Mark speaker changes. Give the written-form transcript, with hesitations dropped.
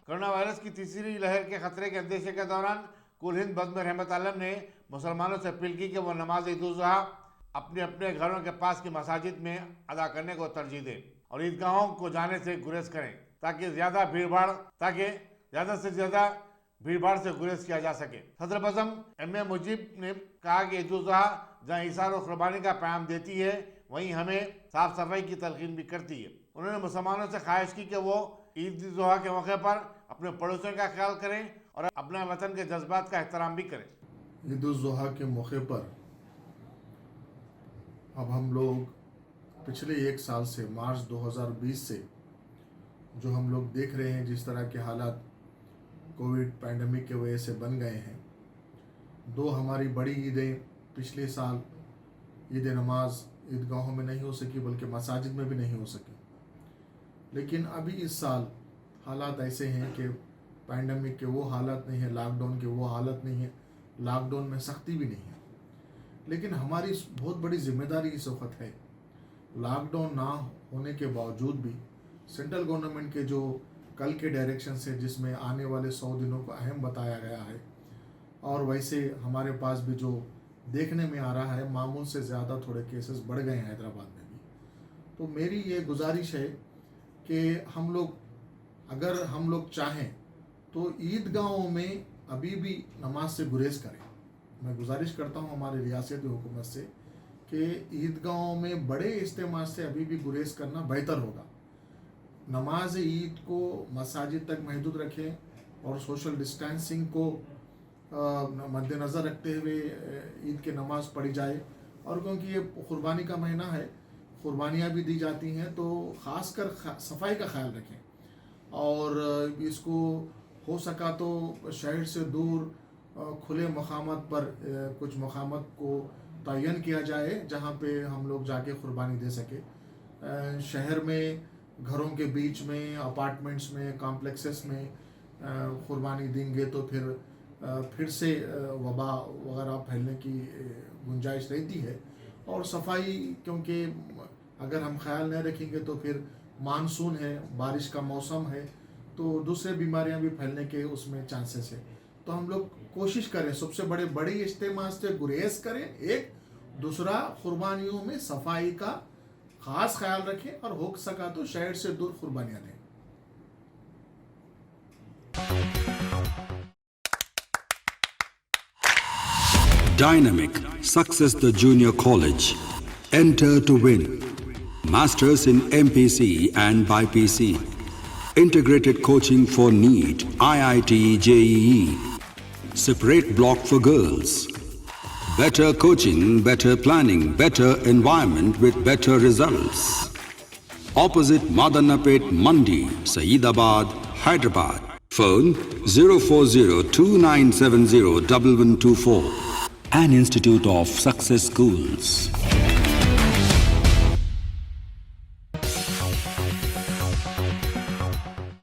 Speaker 1: Corona virus की तीसरी लहर के खतरे के अंदेशे के दौरान कुल हिंद बज़्म रहमत आलम ने मुसलमानों से अपील की कि वो नमाज ईद उल ज़ुहा अपने अपने घरों के पास की मसाजिद में अदा करने को तरजीह दें और ईदगाहों को जाने से गुरेज करें ताकि ज़्यादा से ज़्यादा भीड़भाड़ से गुरेज किया जा सके। सदर बज़्म एम ए मुजीब ने कहा कि ईद उल ज़ुहा जहाँ इसार और कुर्बानी का पैगाम देती है वहीं हमें साफ सफाई की तलकीन भी करती है। उन्होंने मुसलमानों से ख्वाहिश की कि वो ईद उल ज़ुहा के मौके पर अपने पड़ोसियों का ख्याल करें और अपने वतन के जज्बात का एहतराम भी करें।
Speaker 2: ईद उल ज़ुहा के मौके पर अब हम लोग पिछले एक साल से मार्च 2020 से जो हम लोग देख रहे हैं जिस तरह के हालात कोविड पैंडेमिक के वजह से बन गए हैं, दो हमारी बड़ी ईदें पिछले साल ईद नमाज ईदगाहों में नहीं हो सकी बल्कि मसाजिद में भी नहीं हो सकी। लेकिन अभी इस साल हालात ऐसे हैं कि पैंडेमिक के वो हालत नहीं है, लॉकडाउन के वो हालत नहीं है, लॉकडाउन में सख्ती भी नहीं है। लेकिन हमारी बहुत बड़ी जिम्मेदारी इस वक्त है, लॉकडाउन ना होने के बावजूद भी सेंट्रल गवर्नमेंट के जो कल के डायरेक्शन से जिसमें आने वाले 100 दिनों को अहम बताया गया है और वैसे हमारे पास भी जो देखने में आ रहा है मामूल से ज़्यादा थोड़े केसेस बढ़ गए हैं हैदराबाद में भी। तो मेरी ये गुजारिश है कि अगर हम लोग चाहें तो ईदगाहों में अभी भी नमाज से गुरेज करें। मैं गुजारिश करता हूँ हमारे रियासती हुकूमत से कि ईदगाहों में बड़े इज्तिमा से अभी भी गुरेज करना बेहतर होगा। नमाज ईद को मसाजिद तक महदूद रखें और सोशल डिस्टेंसिंग को मद्देनज़र रखते हुए ईद की नमाज पढ़ी जाए। और क्योंकि ये कुर्बानी का महीना है, कुर्बानियाँ भी दी जाती हैं, तो ख़ासकर सफाई का ख्याल रखें और इसको हो सका तो शहर से दूर खुले मकामात पर कुछ मकामात को तयन किया जाए जहाँ पे हम लोग जाके कुर्बानी दे सके। शहर में घरों के बीच में, अपार्टमेंट्स में, कॉम्प्लेक्सेस में कुर्बानी देंगे तो फिर से वबा वगैरह फैलने की गुंजाइश रहती है। और सफाई, क्योंकि अगर हम ख्याल नहीं रखेंगे तो फिर मानसून है, बारिश का मौसम है, तो दूसरे बीमारियां भी फैलने के उसमें चांसेस है। तो हम लोग कोशिश करें, सबसे बड़े इज्तिमा से गुरेज करें। एक दूसरा, कुर्बानियों में सफाई का खास ख्याल रखें और हो सका तो शहर से दूर कुर्बानियां दें।
Speaker 3: Dynamic Success the Junior College. Enter to win. Masters in MPC and BPC. Integrated coaching for NEET, IIT, JEE. Separate block for girls. Better coaching, better planning, better environment with better results. Opposite Madanapet Mandi, Saeedabad, Hyderabad. Phone 04029701124. An Institute of Success Schools.